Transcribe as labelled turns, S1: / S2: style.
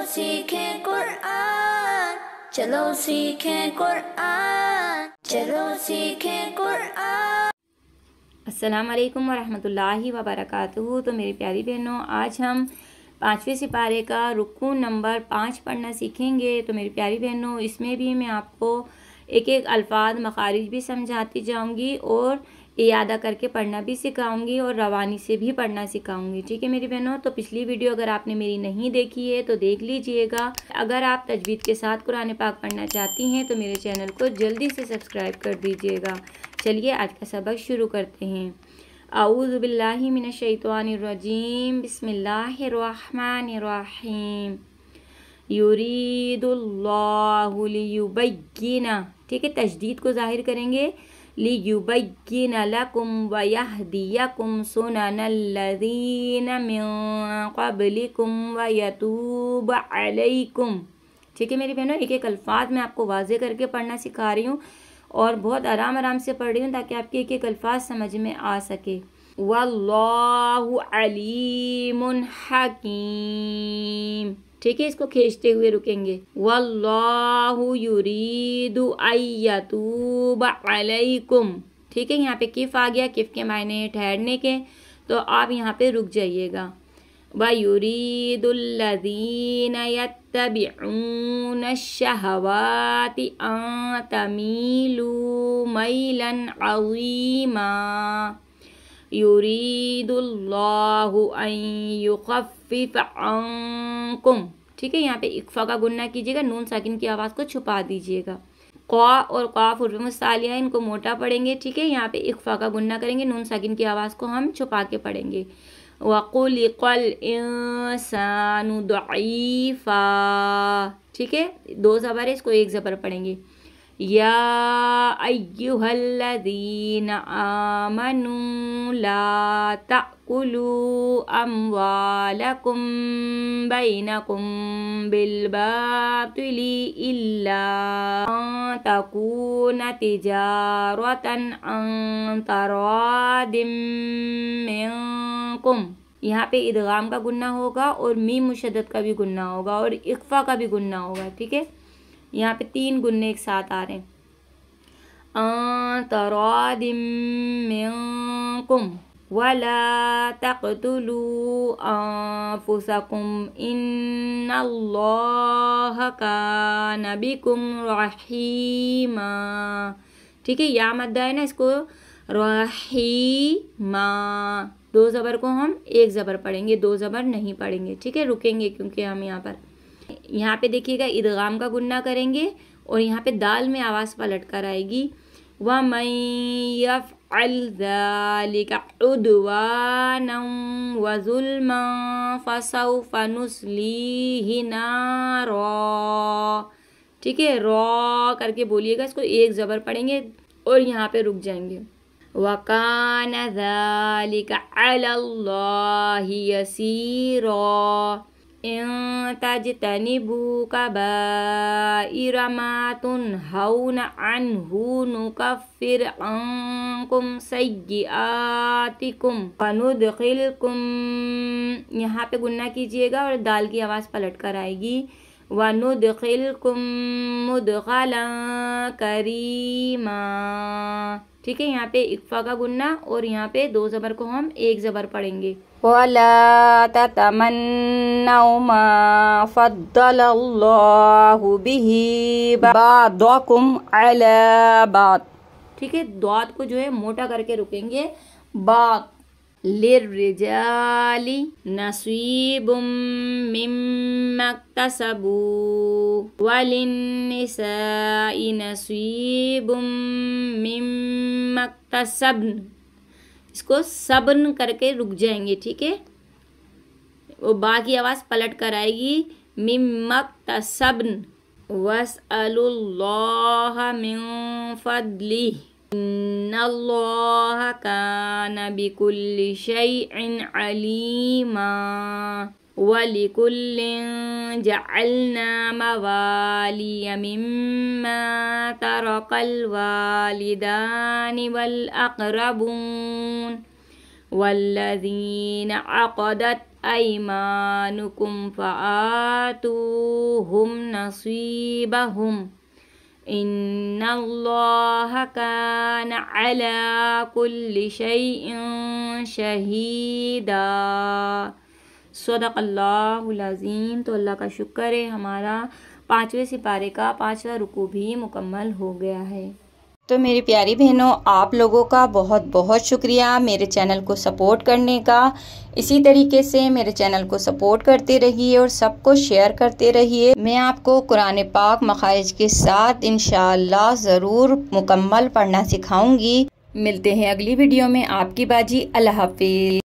S1: सीखें कुरआन, चलो सीखें कुरआन, चलो सीखें कुरआन।
S2: अस्सलाम वालेकुम वरहमतुल्लाहि वबरकातुहू। तो मेरी प्यारी बहनों, आज हम 5वें सिपारे का रुकू नंबर 5 पढ़ना सीखेंगे। तो मेरी प्यारी बहनों, इसमें भी मैं आपको एक एक अल्फाज मखारिज भी समझाती जाऊंगी और इयादा करके पढ़ना भी सिखाऊंगी और रवानी से भी पढ़ना सिखाऊंगी। ठीक है मेरी बहनों। तो पिछली वीडियो अगर आपने मेरी नहीं देखी है तो देख लीजिएगा। अगर आप तजवीद के साथ कुरान पाक पढ़ना चाहती हैं तो मेरे चैनल को जल्दी से सब्सक्राइब कर दीजिएगा। चलिए आज का सबक शुरू करते हैं। औज़ु बिल्लाहि मिनश शैतानिर रजीम, बिस्मिल्लाहिर रहमानिर रहीम। युरीदुल्लाहु लियुबय्यिना, ठीक है, तशदीद को जाहिर करेंगे, लियुबय्यिना लकुम व यहदियकुम सुननल्लज़ीना मिन क़ब्लिकुम व यतूब अलैकुम। ठीक है मेरी बहनों, एक एक अल्फाज मैं आपको वाज़े करके पढ़ना सिखा रही हूँ और बहुत आराम आराम से पढ़ रही हूँ ताकि आपके एक एक अल्फाज समझ में आ सके। वल्लाहु अलीमुन हकीम, ठीक है, इसको खींचते हुए रुकेंगे। वल्लाहु युरीदु अय्यतूबा अलैकुम, ठीक है, यहाँ पे किफ आ गया, किफ के मायने ठहरने के, तो आप यहाँ पे रुक जाइएगा। वयुरीदुल्लज़ीना यत्तबिऊना अश-शहवाति अन तमीलू मैलन अज़ीमा। युरीदुल्लाहु अन युखफ्फिफ़ अन्कुम, ठीक है, यहाँ पे इक्फा का गुन्ना कीजिएगा, नून साकिन की आवाज़ को छुपा दीजिएगा। क़ा और क़ाफ हुर्फ़ मुस्तालिया, इनको मोटा पढ़ेंगे, ठीक है, यहाँ पे इक्फा का गुन्ना करेंगे, नून साकिन की आवाज़ को हम छुपा के पढ़ेंगे। वक़ुलिक़ल इंसानु दईफ़ा, ठीक है, दो ज़बर है, इसको एक ज़बर पढ़ेंगे। या अय्युहल्लज़ीना आमनू ला तअकुलू अम्वालकुम बैनकुम बिलबातिली इल्ला अन तकूना तिजारतन अन तरादिम मिनकुम। यहाँ पे इदगाम का गुन्ना होगा और मीम मुशद्दद का भी गुन्ना होगा और इख्फा का भी गुन्ना होगा, ठीक है, यहाँ पे 3 गुन्ने एक साथ आ रहे हैं। तरादिम मिनकुम वला तक़तुलू अनफुसकुम इन्नल्लाहा काना बिकुम रहीमा, ठीक है, या मद्दा है ना, इसको रहीमा, दो ज़बर को हम एक ज़बर पढ़ेंगे, दो ज़बर नहीं पढ़ेंगे, ठीक है, रुकेंगे क्योंकि हम यहाँ पे देखिएगा इदगाम का गुन्ना करेंगे और यहाँ पे दाल में आवाज़ पलट कर आएगी। वमन यफ़अल ज़ालिका उद्वानन व ज़ुल्मन फ़सौफ़ नुस्लीहि नारा, ठीक है, रॉ करके बोलिएगा, इसको एक ज़बर पढ़ेंगे और यहाँ पे रुक जाएंगे। वकाना ज़ालिका अलल्लाहि यसीरा इन तजतनिबू कबाइरा मा तुनहौना अन्हु नुकफ्फिर अन्कुम सय्यिआतिकुम वनुदखिलकुम, यहाँ पे गुन्ना कीजिएगा और दाल की आवाज़ पलट कर आएगी। वनुदखिलकुम मुदखलन करीमा, ठीक है, यहाँ पे इक्फा का गुन्ना और यहाँ पे दो ज़बर को हम एक ज़बर पढ़ेंगे। वला ततमन्नौ मा फद्दलल्लाहु बिही बअदकुम अला बअद, ठीक है, दौत को जो है मोटा करके रुकेंगे। बात लिर्रिजाली नसीबुम मिम्मक्तसबू वलिन्निसाई नसीबुम मिम्मक्तसब्न, इसको सबन करके रुक जाएंगे, ठीक है, वो बा की आवाज़ पलट कर आएगी। मिम्मक्तसब्न वस्अलुल्लाह मिन फद्लिह इन्नल्लाहा काना बिकुल्लि शैइन अलीमा वलिकुल्लिन जअलना मवालिया मिम्मा तरकल वालिदानि वल अक़रबून वल्लज़ीन अक़दत अयमानुकुम फ़आतूहुम नसीबहुम इन्नल्लाह कान अला कुल्लि शैइन शहीदा। सदक़ल्लाहुल अज़ीम। तो अल्लाह का शुक्र है, हमारा 5वें सिपारे का 5वां रुकू भी मुकम्मल हो गया है। तो मेरी प्यारी बहनों, आप लोगों का बहुत बहुत शुक्रिया मेरे चैनल को सपोर्ट करने का। इसी तरीके से मेरे चैनल को सपोर्ट करते रहिए और सबको शेयर करते रहिए। मैं आपको कुरान पाक मखारिज के साथ इंशाअल्लाह ज़रूर मुकम्मल पढ़ना सिखाऊंगी। मिलते हैं अगली वीडियो में। आपकी बाजी। अल्लाह हाफिज़।